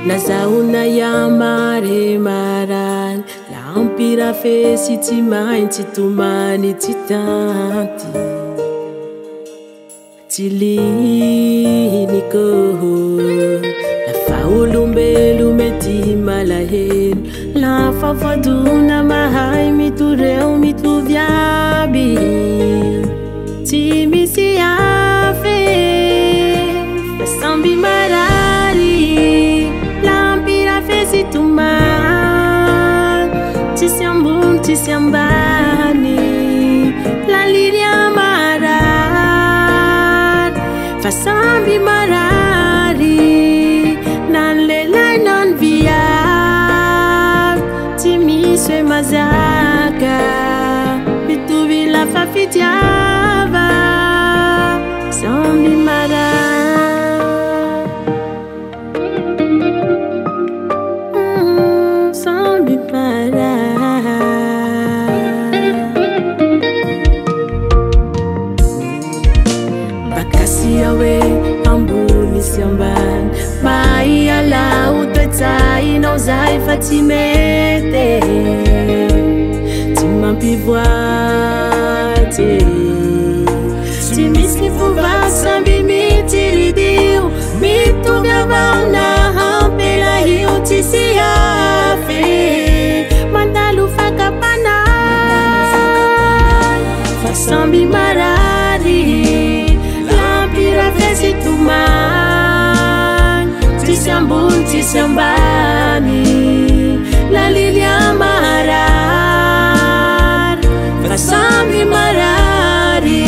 Nazaona ya mare maran Lampira fesi ti mainti tumani ti tanti Ti lini koho La faulumbelu meti malahel La favaduna mahai mitu reu mitu viabi Ti misi afe Fasambi marari Fesi tuman Tisiambun tisiambani La lilia marar Fasambi marari Nan lelai nan viar Timiswe mazaka Bituvi la fafitiava Sambi marar Bakasiawe ambuni siamban Mai ala utotai no zai fatimete Timampivoate Timiski fuva sambi mitiridiu Mitu gavana hampela hiu tisiafe Mandalu fakapana Fasambi marari Fesi tuman Tisiambun tisiambani La lilia marar Fasambi marari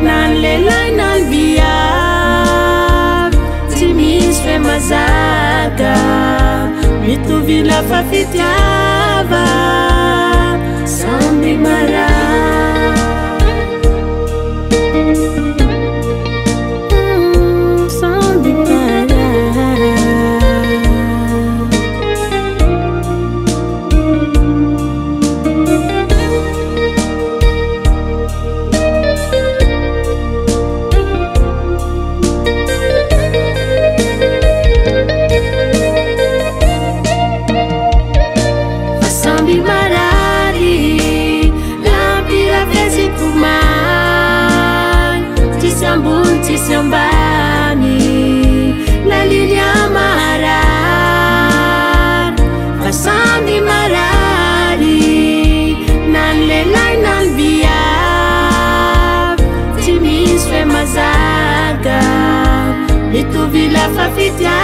Nan lelai nan viar Timiswe mazaka Mitu vila fafitiava Sambi marar Tisiambani La lilia marar Fasambi marari Nan lelai nan viar Timiswe mazaka Itu vila fafitia